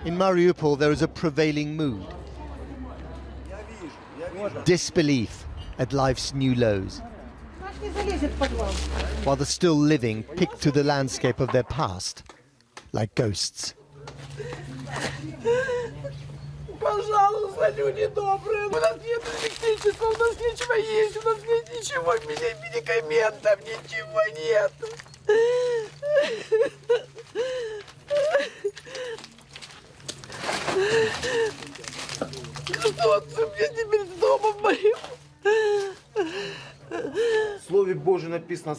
In Mariupol, there is a prevailing mood. Disbelief at life's new lows. While the still living pick through the landscape of their past like ghosts. Пожалуйста, люди добрые, у нас нет электричества, у нас ничего есть, у нас нет ничего, медикаментов, ничего нет. Что мне теперь дома моим?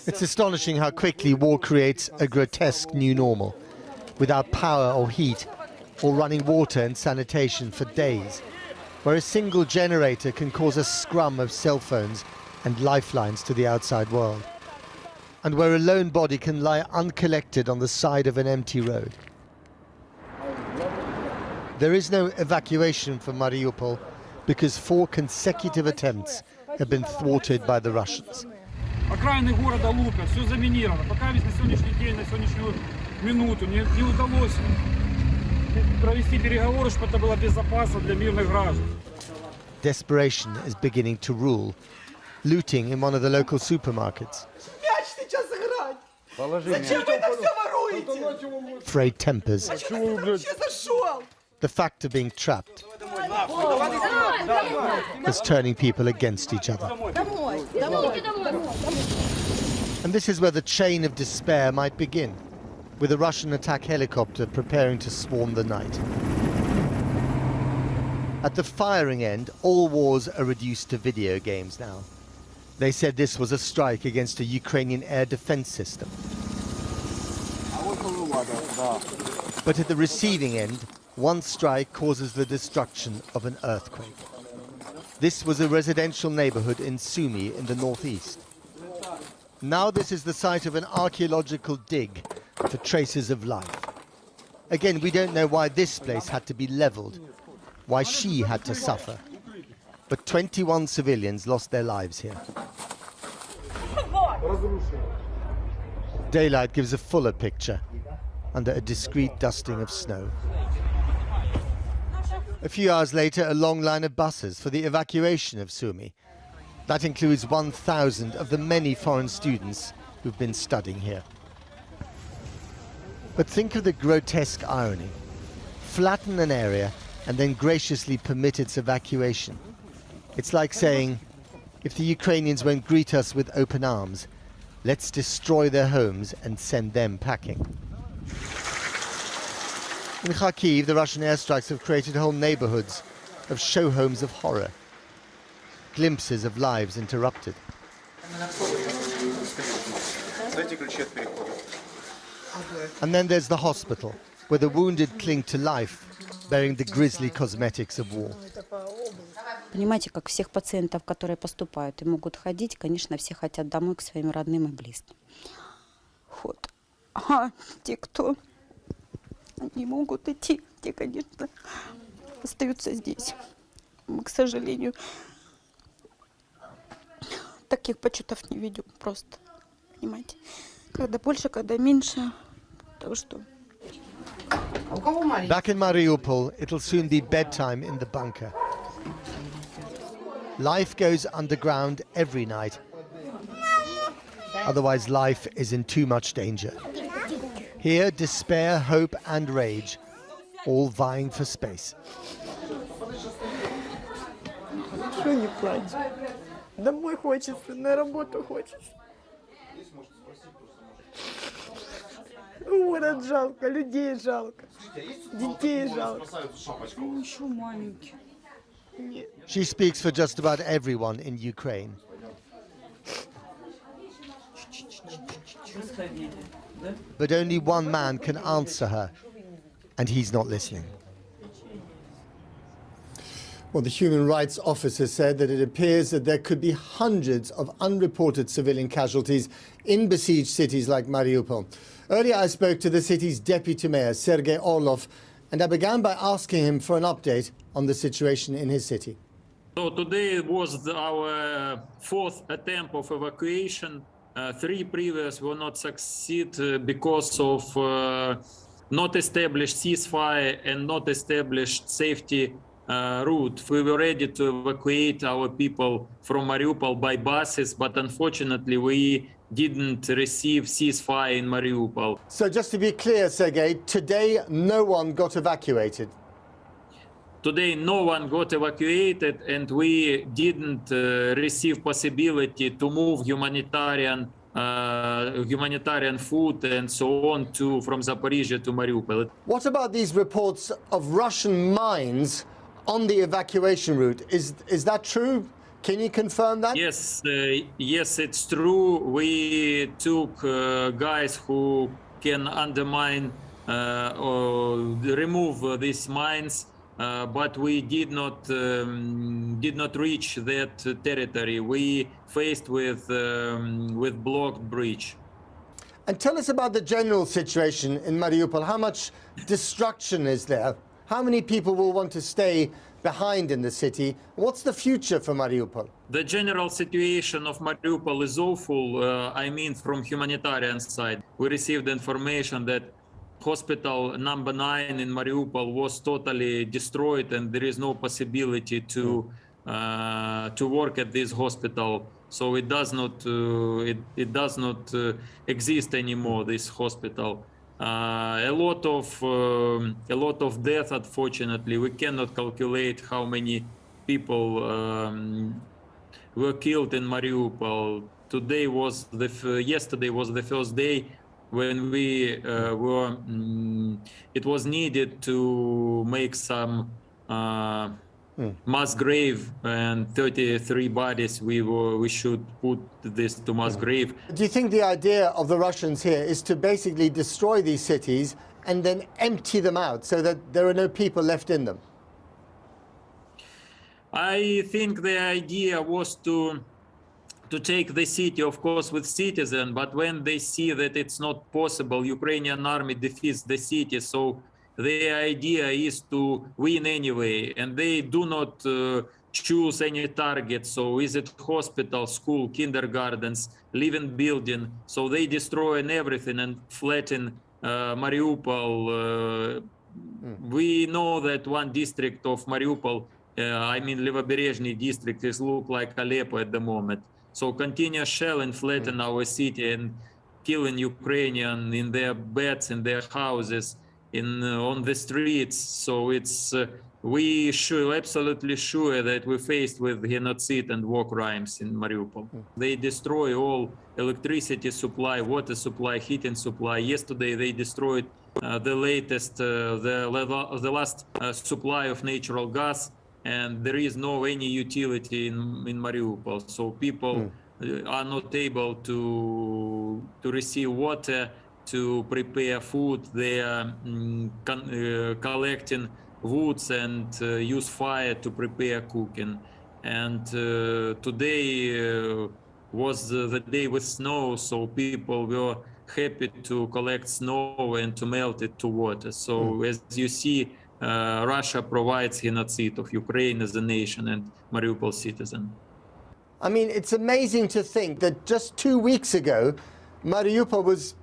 It's astonishing how quickly war creates a grotesque new normal, without power or heat, or running water and sanitation for days, where a single generator can cause a scrum of cell phones and lifelines to the outside world, and where a lone body can lie uncollected on the side of an empty road. There is no evacuation from Mariupol because 4 consecutive attempts have been thwarted by the Russians. Окраины города лупят, все заминировано. Пока ведь на сегодняшний день, на сегодняшнюю минуту не удалось провести переговоры, чтобы это было безопасно для мирных граждан. Desperation is beginning to rule. Looting in one of the local supermarkets. Мяч сейчас играть. Зачем вы это все воруете? Frayed tempers. The fact of being trapped is turning people against each other. And this is where the chain of despair might begin, with a Russian attack helicopter preparing to swarm the night. At the firing end, all wars are reduced to video games now. They said this was a strike against a Ukrainian air defense system. But at the receiving end, one strike causes the destruction of an earthquake. This was a residential neighborhood in Sumy in the northeast. Now this is the site of an archaeological dig for traces of life. Again, we don't know why this place had to be leveled, why she had to suffer. But 21 civilians lost their lives here. Daylight gives a fuller picture under a discreet dusting of snow. A few hours later, a long line of buses for the evacuation of Sumy. That includes 1,000 of the many foreign students who've been studying here. But think of the grotesque irony. Flatten an area and then graciously permit its evacuation. It's like saying, if the Ukrainians won't greet us with open arms, let's destroy their homes and send them packing. In Kharkiv, the Russian airstrikes have created whole neighborhoods of show homes of horror. Glimpses of lives interrupted. And then there's the hospital, where the wounded cling to life, bearing the grisly cosmetics of war. Понимаете, как всех пациентов, которые поступают и могут ходить, конечно, все хотят домой к своим родным и близким. Вот. А те, кто не могут идти, те, конечно, остаются здесь. Мы, к сожалению, таких почетов не ведем просто, понимаете. Когда больше, когда меньше, так что... Back in Mariupol, it'll soon be bedtime in the bunker. Life goes underground every night. Otherwise, life is in too much danger. Here, despair, hope and rage, all vying for space. Что не плачь? Домой хочется, на работу хочется. Город жалко, людей жалко, детей жалко. Еще маленький. She speaks for just about everyone in Ukraine. But only one man can answer her, and he's not listening. Well, the human rights officer said that it appears that there could be hundreds of unreported civilian casualties in besieged cities like Mariupol. Earlier, I spoke to the city's deputy mayor, Sergei Orlov, and I began by asking him for an update on the situation in his city. So today was our 4th attempt of evacuation. 3 previous will not succeed because of not established ceasefire and not established safety route. We were ready to evacuate our people from Mariupol by buses, but unfortunately we didn't receive ceasefire in Mariupol. So just to be clear, Sergei, today no one got evacuated. Today no one got evacuated, and we didn't receive possibility to move humanitarian food and so on from Zaporizhia to Mariupol. What about these reports of Russian mines on the evacuation route? Is that true? Can you confirm that? Yes, yes, it's true. We took guys who can undermine or remove these mines, but we did not reach that territory. We faced with blocked bridge. And tell us about the general situation in Mariupol. How much destruction is there? How many people will want to stay behind in the city? What's the future for Mariupol? The general situation of Mariupol is awful. I mean, from humanitarian side, we received information that hospital number 9 in Mariupol was totally destroyed, and there is no possibility to work at this hospital. So it does not exist anymore, this hospital. A lot of death, unfortunately. We cannot calculate how many people were killed in Mariupol. Yesterday was the first day when we it was needed to make some mass grave, and 33 bodies we should put this to mass grave. Do you think the idea of the Russians here is to basically destroy these cities and then empty them out so that there are no people left in them? I think the idea was to take the city, of course, with citizens, but when they see that it's not possible, Ukrainian army defeats the city, so the idea is to win anyway, and they do not choose any target. So is it hospital, school, kindergartens, living building? So they destroy everything and flatten Mariupol. We know that one district of Mariupol, I mean Levoberezhny district, is look like Aleppo at the moment. So continuous shelling flatten our city and killing Ukrainians in their beds, in their houses, on the streets. So it's we absolutely sure that we're faced with genocide and war crimes in Mariupol. They destroy all electricity supply, water supply, heating supply. Yesterday they destroyed the last supply of natural gas, and there is no any utility in Mariupol. So people are not able to receive water, to prepare food. They are collecting woods and use fire to prepare cooking. And today was the day with snow, so people were happy to collect snow and to melt it to water. So as you see, Russia provides genocide of Ukraine as a nation and Mariupol citizen. I mean, it's amazing to think that just 2 weeks ago, Mariupol was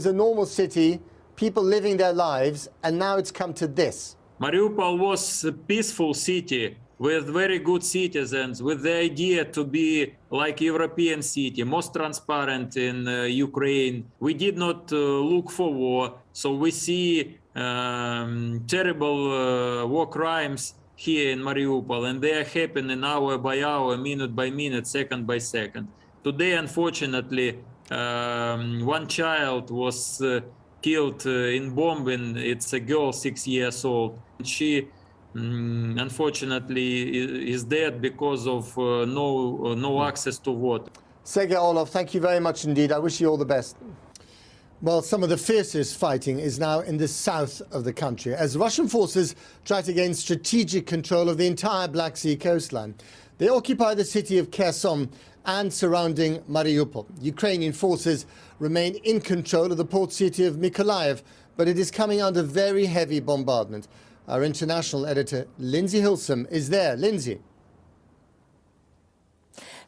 a normal city, people living their lives, and now it's come to this. Mariupol was a peaceful city with very good citizens, with the idea to be like European city, most transparent in Ukraine. We did not look for war, so we see terrible war crimes here in Mariupol, and they are happening hour by hour, minute by minute, second by second. Today, unfortunately, one child was killed in bombing. It's a girl, 6 years old. She unfortunately is dead because of no access to water. Sergei Orlov, thank you very much indeed. I wish you all the best. Well, some of the fiercest fighting is now in the south of the country as Russian forces try to gain strategic control of the entire Black Sea coastline. They occupy the city of Kherson and surrounding Mariupol. Ukrainian forces remain in control of the port city of Mykolaiv, but it is coming under very heavy bombardment. Our international editor, Lindsay Hilsum, is there. Lindsay.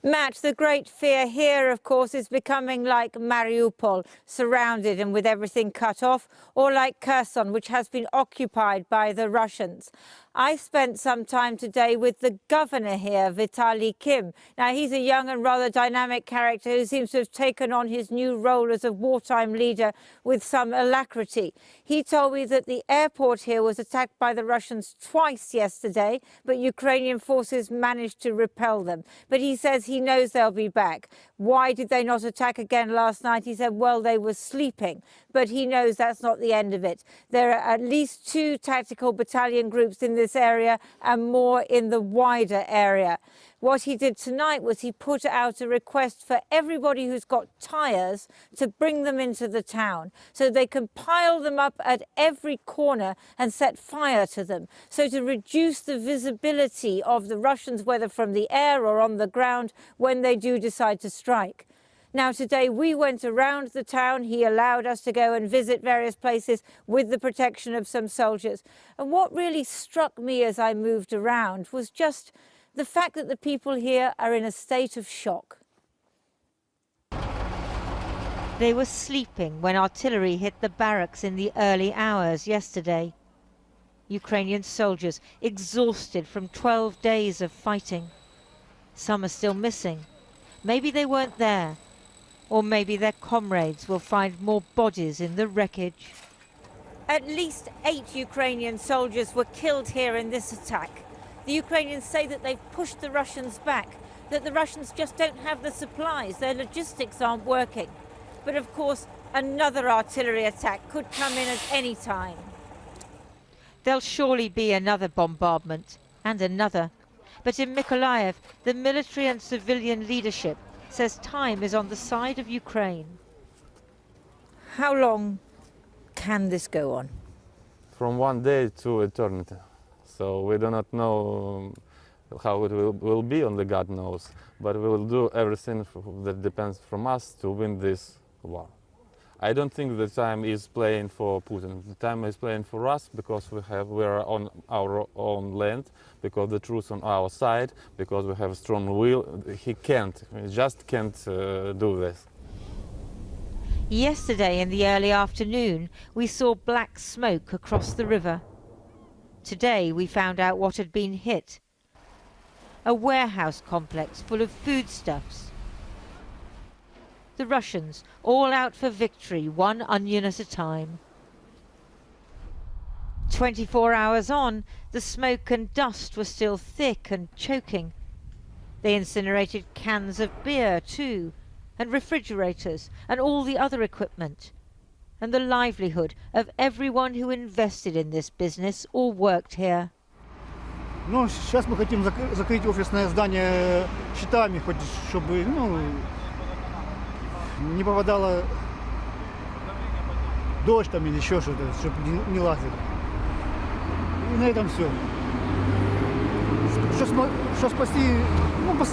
Matt, the great fear here, of course, is becoming like Mariupol, surrounded and with everything cut off, or like Kherson, which has been occupied by the Russians. I spent some time today with the governor here, Vitaly Kim. Now, he's a young and rather dynamic character who seems to have taken on his new role as a wartime leader with some alacrity. He told me that the airport here was attacked by the Russians twice yesterday, but Ukrainian forces managed to repel them. But he says he knows they'll be back. Why did they not attack again last night? He said, well, they were sleeping. But he knows that's not the end of it. There are at least 2 tactical battalion groups in this area and more in the wider area. What he did tonight was he put out a request for everybody who's got tyres to bring them into the town so they can pile them up at every corner and set fire to them. So to reduce the visibility of the Russians, whether from the air or on the ground, when they do decide to strike. Now, today we went around the town. He allowed us to go and visit various places with the protection of some soldiers. And what really struck me as I moved around was just the fact that the people here are in a state of shock. They were sleeping when artillery hit the barracks in the early hours yesterday. Ukrainian soldiers exhausted from 12 days of fighting. Some are still missing. Maybe they weren't there. Or maybe their comrades will find more bodies in the wreckage. At least 8 Ukrainian soldiers were killed here in this attack. The Ukrainians say that they've pushed the Russians back, that the Russians just don't have the supplies, their logistics aren't working. But of course, another artillery attack could come in at any time. There'll surely be another bombardment, and another. But in Mykolaiv, the military and civilian leadership says time is on the side of Ukraine. How long can this go on? From one day to eternity. So we do not know how it will be, only God knows. But we will do everything that depends from us to win this war. I don't think the time is playing for Putin. The time is playing for us because we are on our own land, because the truth on our side, because we have a strong will. He just can't do this. Yesterday in the early afternoon, we saw black smoke across the river. Today we found out what had been hit. A warehouse complex full of foodstuffs. The Russians, all out for victory, one onion at a time. 24 hours on, the smoke and dust were still thick and choking. They incinerated cans of beer too, and refrigerators, and all the other equipment. And the livelihood of everyone who invested in this business or worked here. Ну, сейчас мы хотим закрыть офисное здание щитами, хоть чтобы, не попадало дождь там или еще что-то, чтобы не лазили. И на этом все. Что спасти,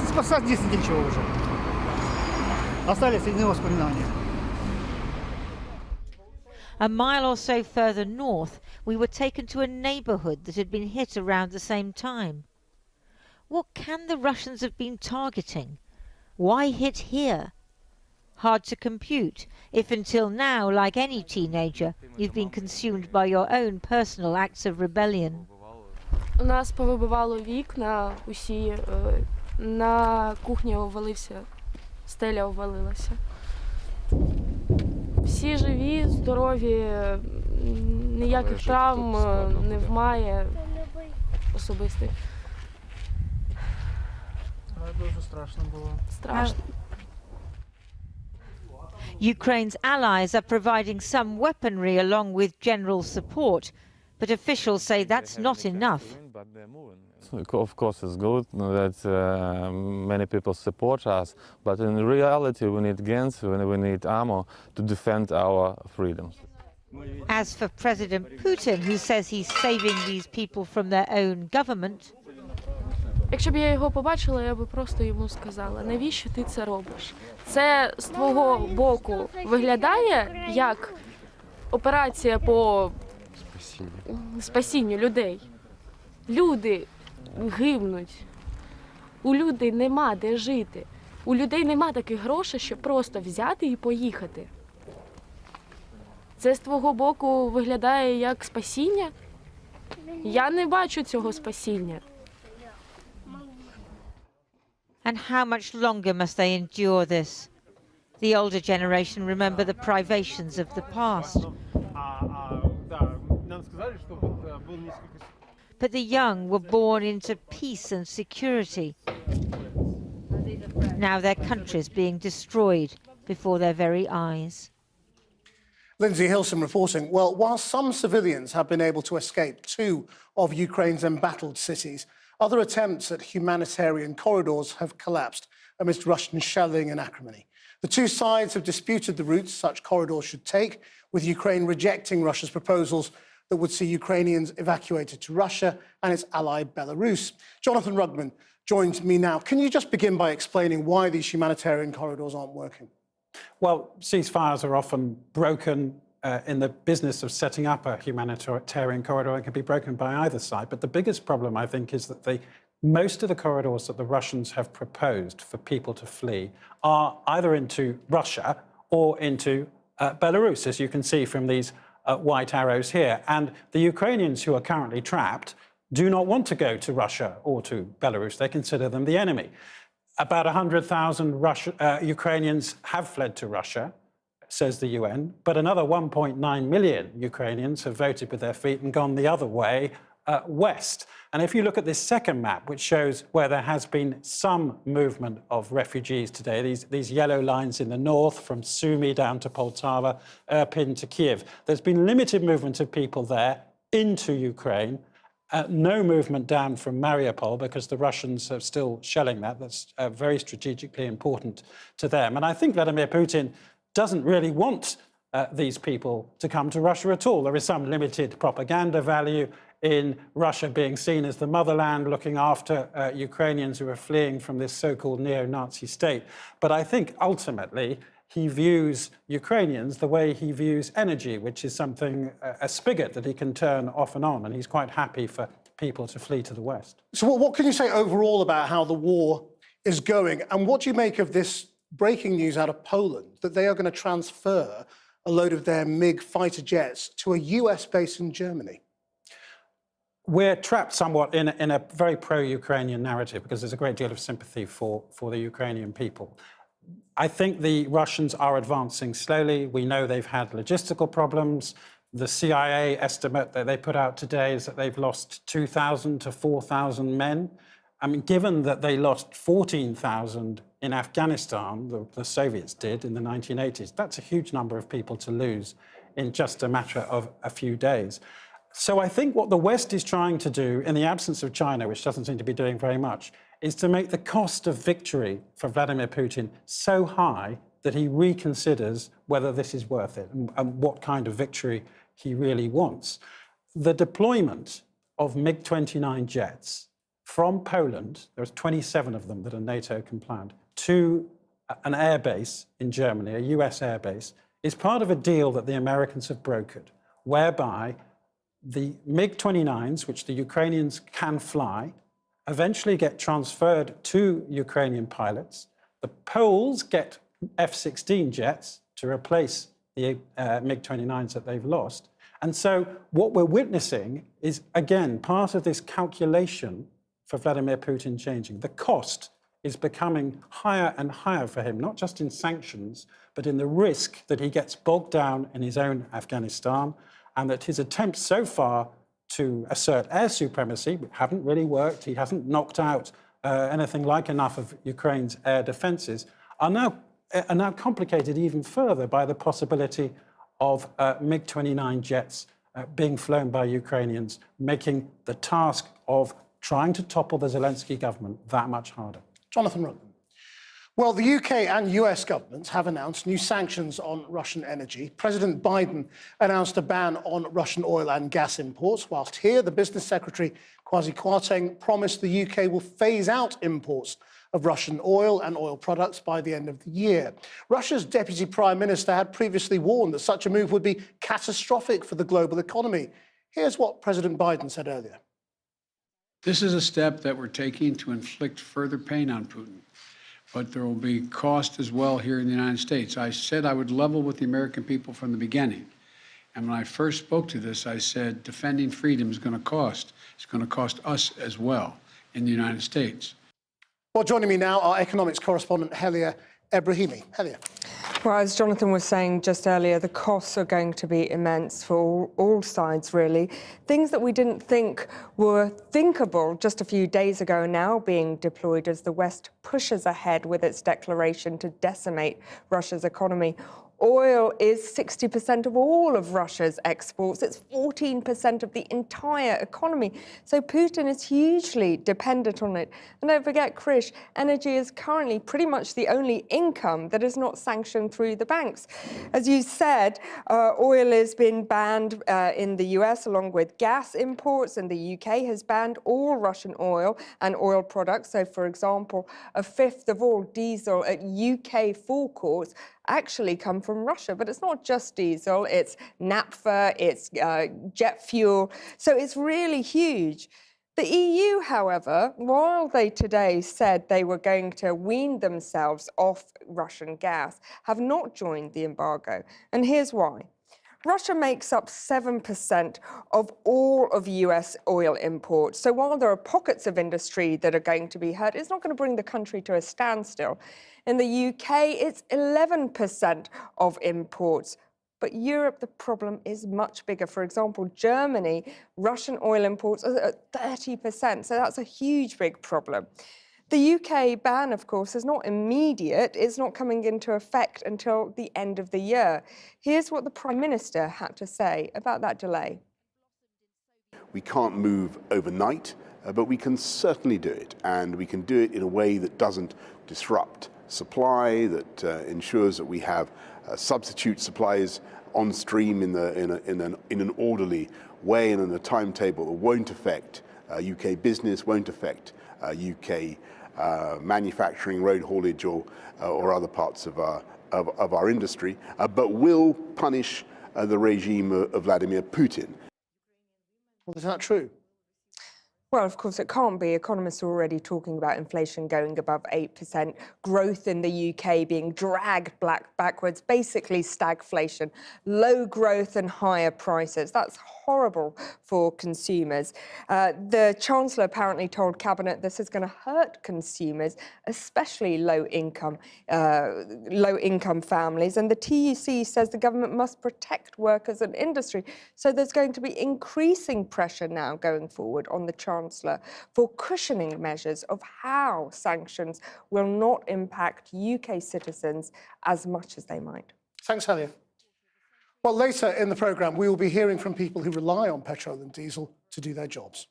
спасать здесь нечего уже. Остались одни воспоминания. A mile or so further north, we were taken to a neighbourhood that had been hit around the same time. What can the Russians have been targeting? Why hit here? Hard to compute, if until now, like any teenager, you've been consumed by your own personal acts of rebellion. У нас повибивало вікна, усі, на кухні обвалився, стеля обвалилася. Всі живі, здорові, ніяких травм немає особистих. Дуже страшно було. Страшно. Ukraine's allies are providing some weaponry along with general support, but officials say that's not enough. Of course, it's good that many people support us, but in reality, we need guns, we need ammo to defend our freedoms. As for President Putin, who says he's saving these people from their own government, Якщо б я його побачила, я б просто йому сказала, навіщо ти це робиш? Це з твого боку виглядає як операція по спасінню людей. Люди гибнуть, у людей нема де жити. У людей нема таких грошей, щоб просто взяти і поїхати. Це з твого боку виглядає як спасіння? Я не бачу цього спасіння. And how much longer must they endure this? The older generation remember the privations of the past. But the young were born into peace and security. Now their country's being destroyed before their very eyes. Lindsay Hilson reporting. Well, while some civilians have been able to escape two of Ukraine's embattled cities, other attempts at humanitarian corridors have collapsed amidst Russian shelling and acrimony. The two sides have disputed the routes such corridors should take, with Ukraine rejecting Russia's proposals that would see Ukrainians evacuated to Russia and its ally Belarus. Jonathan Rugman joins me now. Can you just begin by explaining why these humanitarian corridors aren't working? Well, ceasefires are often broken in the business of setting up a humanitarian corridor. It can be broken by either side. But the biggest problem, I think, is that most of the corridors that the Russians have proposed for people to flee are either into Russia or into Belarus, as you can see from these white arrows here. And the Ukrainians who are currently trapped do not want to go to Russia or to Belarus. They consider them the enemy. About 100,000 Ukrainians have fled to Russia, says the UN, but another 1.9 million Ukrainians have voted with their feet and gone the other way, west. And if you look at this second map, which shows where there has been some movement of refugees today, these yellow lines in the north, from Sumy down to Poltava, Irpin to Kiev, there's been limited movement of people there into Ukraine. No movement down from Mariupol because the Russians are still shelling that. That's very strategically important to them. And I think Vladimir Putin doesn't really want these people to come to Russia at all. There is some limited propaganda value in Russia being seen as the motherland, looking after Ukrainians who are fleeing from this so-called neo-Nazi state. But I think ultimately he views Ukrainians the way he views energy, which is something, a spigot that he can turn off and on, and he's quite happy for people to flee to the west. So what can you say overall about how the war is going? And what do you make of this breaking news out of Poland, that they are going to transfer a load of their MiG fighter jets to a US base in Germany? We're trapped somewhat in a very pro-Ukrainian narrative because there's a great deal of sympathy for the Ukrainian people. I think the Russians are advancing slowly. We know they've had logistical problems. The CIA estimate that they put out today is that they've lost 2,000 to 4,000 men. I mean, given that they lost 14,000 in Afghanistan, the Soviets did in the 1980s, that's a huge number of people to lose in just a matter of a few days. So I think what the West is trying to do, in the absence of China, which doesn't seem to be doing very much, is to make the cost of victory for Vladimir Putin so high that he reconsiders whether this is worth it and what kind of victory he really wants. The deployment of MiG-29 jets from Poland, there's 27 of them that are NATO compliant, to an airbase in Germany, a US airbase, is part of a deal that the Americans have brokered, whereby the MiG-29s, which the Ukrainians can fly, eventually get transferred to Ukrainian pilots. The Poles get F-16 jets to replace the MiG-29s that they've lost. And so what we're witnessing is, again, part of this calculation for Vladimir Putin changing. The cost is becoming higher and higher for him, not just in sanctions, but in the risk that he gets bogged down in his own Afghanistan, and that his attempts so far to assert air supremacy haven't really worked. He hasn't knocked out anything like enough of Ukraine's air defences, are now complicated even further by the possibility of MiG-29 jets being flown by Ukrainians, making the task of trying to topple the Zelenskyy government that much harder. Jonathan Rugman. Well, the UK and US governments have announced new sanctions on Russian energy. President Biden announced a ban on Russian oil and gas imports, whilst here the Business Secretary, Kwasi Kwarteng, promised the UK will phase out imports of Russian oil and oil products by the end of the year. Russia's Deputy Prime Minister had previously warned that such a move would be catastrophic for the global economy. Here's what President Biden said earlier. This is a step that we're taking to inflict further pain on Putin. but there will be cost as well here in the United States. I said I would level with the American people from the beginning. And when I first spoke to this, I said defending freedom is going to cost. It's going to cost us as well in the United States. Well, joining me now, our economics correspondent, Helia Ebrahimi. Helia. Well, as Jonathan was saying just earlier, the costs are going to be immense for all sides, really. Things that we didn't think were thinkable just a few days ago are now being deployed as the West pushes ahead with its declaration to decimate Russia's economy. Oil is 60% of all of Russia's exports. It's 14% of the entire economy. So Putin is hugely dependent on it. And don't forget, Krish, energy is currently pretty much the only income that is not sanctioned through the banks. As you said, oil has been banned in the US along with gas imports, and the UK has banned all Russian oil and oil products. So, for example, a fifth of all diesel at UK forecourts actually come from Russia. But it's not just diesel, it's naphtha, it's jet fuel. So it's really huge. The EU, however, while they today said they were going to wean themselves off Russian gas, have not joined the embargo. And here's why. Russia makes up 7% of all of US oil imports. So while there are pockets of industry that are going to be hurt, it's not going to bring the country to a standstill. In the UK, it's 11% of imports. But Europe, the problem is much bigger. For example, Germany, Russian oil imports are at 30%. So that's a huge, big problem. The UK ban, of course, is not immediate. It's not coming into effect until the end of the year. Here's what the Prime Minister had to say about that delay. We can't move overnight, but we can certainly do it. And we can do it in a way that doesn't disrupt supply, that ensures that we have substitute supplies on stream in an orderly way and in a timetable that won't affect UK business, won't affect UK manufacturing, road haulage, or other parts of our industry, but will punish the regime of Vladimir Putin. Well, is that true? Well, of course, it can't be. Economists are already talking about inflation going above 8%, growth in the UK being dragged backwards, basically stagflation, low growth and higher prices. That's horrible for consumers. The Chancellor apparently told Cabinet this is going to hurt consumers, especially low-income families. And the TUC says the government must protect workers and industry. So there's going to be increasing pressure now going forward on the Chancellor for cushioning measures of how sanctions will not impact UK citizens as much as they might. Thanks, Helia. Well, later in the programme, we will be hearing from people who rely on petrol and diesel to do their jobs.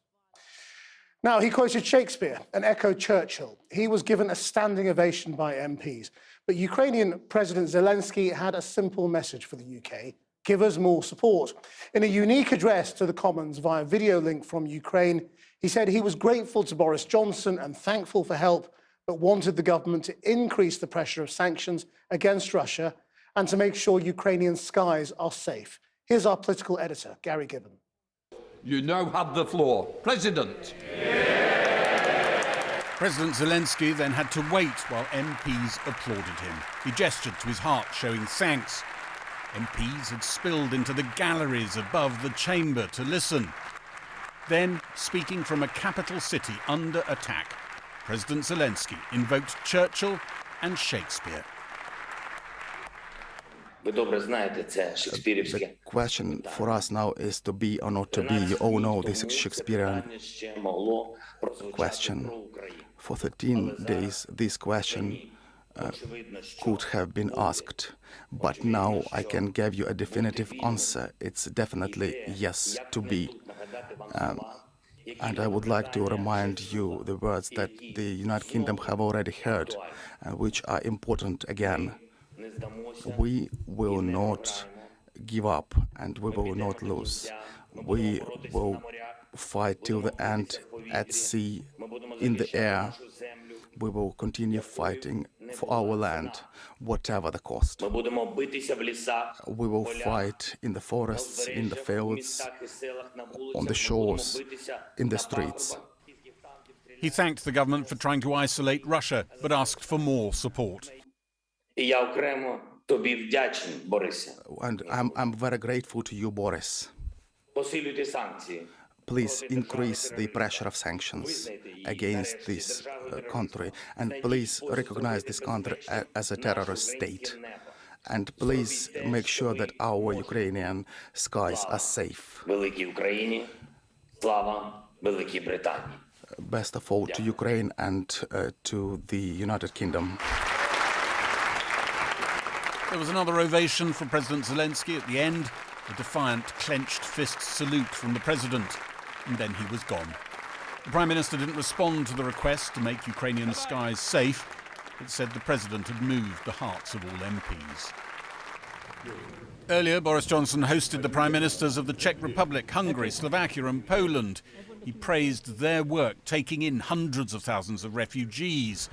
Now, he quoted Shakespeare and echoed Churchill. He was given a standing ovation by MPs. But Ukrainian President Zelenskyy had a simple message for the UK: give us more support. In a unique address to the Commons via video link from Ukraine, he said he was grateful to Boris Johnson and thankful for help, but wanted the government to increase the pressure of sanctions against Russia and to make sure Ukrainian skies are safe. Here's our political editor, Gary Gibbon. You now have the floor. President. President Zelenskyy then had to wait while MPs applauded him. He gestured to his heart, showing thanks. MPs had spilled into the galleries above the chamber to listen. Then, speaking from a capital city under attack, President Zelenskyy invoked Churchill and Shakespeare. The question for us now is to be or not to be. You all know this Shakespearean question. For 13 days, this question could have been asked, but now I can give you a definitive answer. It's definitely yes to be. And I would like to remind you the words that the United Kingdom have already heard, which are important again. We will not give up and we will not lose. We will fight till the end at sea, in the air. We will continue fighting for our land, whatever the cost. We will fight in the forests, in the fields, on the shores, in the streets. He thanked the government for trying to isolate Russia, but asked for more support. And I'm very grateful to you, Boris. Please increase the pressure of sanctions against this country, and please recognize this country as a terrorist state. And please make sure that our Ukrainian skies are safe. Best of all to Ukraine and to the United Kingdom. There was another ovation for President Zelenskyy at the end, a defiant, clenched fist salute from the president, and then he was gone. The Prime Minister didn't respond to the request to make Ukrainian skies safe, but said the president had moved the hearts of all MPs. Earlier, Boris Johnson hosted the Prime Ministers of the Czech Republic, Hungary, Slovakia and Poland. He praised their work taking in hundreds of thousands of refugees.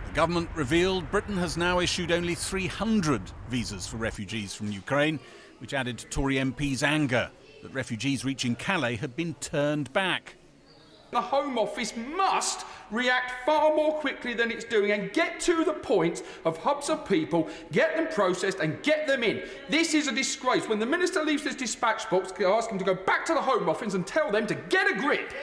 The government revealed Britain has now issued only 300 visas for refugees from Ukraine, which added to Tory MPs' anger that refugees reaching Calais had been turned back. The Home Office must react far more quickly than it's doing and get to the point of hubs of people, get them processed and get them in. This is a disgrace. When the Minister leaves this dispatch box, ask him to go back to the Home Office and tell them to get a grip.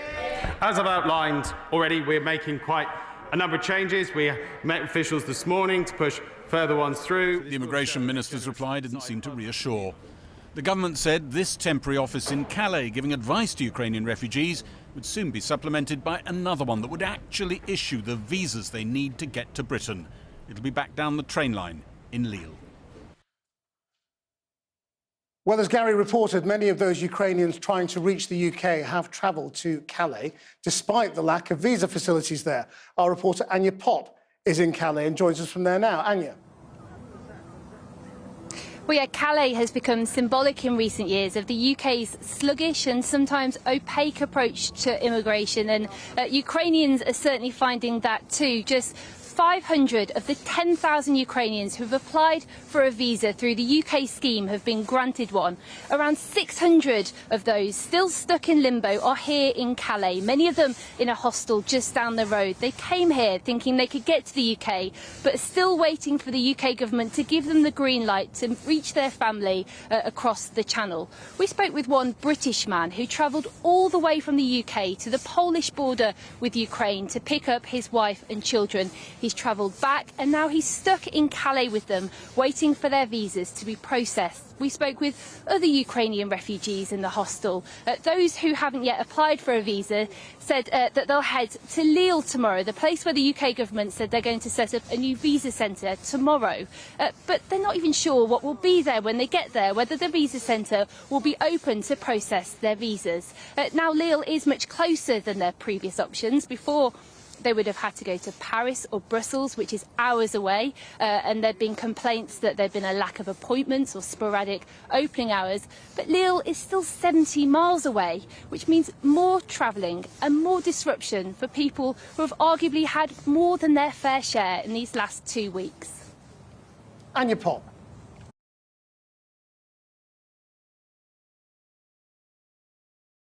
As I've outlined already, we're making quite a number of changes. We met officials this morning to push further ones through. The Immigration Minister's reply didn't seem to reassure. The government said this temporary office in Calais giving advice to Ukrainian refugees would soon be supplemented by another one that would actually issue the visas they need to get to Britain. It'll be back down the train line in Lille. Well, as Gary reported, many of those Ukrainians trying to reach the UK have travelled to Calais, despite the lack of visa facilities there. Our reporter Anya Pop is in Calais and joins us from there now. Anya. Well, yeah, Calais has become symbolic in recent years of the UK's sluggish and sometimes opaque approach to immigration, and Ukrainians are certainly finding that too. Just 500 of the 10,000 Ukrainians who've applied for a visa through the UK scheme have been granted one. Around 600 of those still stuck in limbo are here in Calais, many of them in a hostel just down the road. They came here thinking they could get to the UK, but are still waiting for the UK government to give them the green light to reach their family across the Channel. We spoke with one British man who travelled all the way from the UK to the Polish border with Ukraine to pick up his wife and children. He's travelled back and now he's stuck in Calais with them, waiting for their visas to be processed. We spoke with other Ukrainian refugees in the hostel. Those who haven't yet applied for a visa said that they'll head to Lille tomorrow, the place where the UK government said they're going to set up a new visa centre tomorrow. But they're not even sure what will be there when they get there, whether the visa centre will be open to process their visas. Now, Lille is much closer than their previous options. Before, they would have had to go to Paris or Brussels, which is hours away, and there'd been complaints that there'd been a lack of appointments or sporadic opening hours. But Lille is still 70 miles away, which means more travelling and more disruption for people who have arguably had more than their fair share in these last 2 weeks. Anya Pop.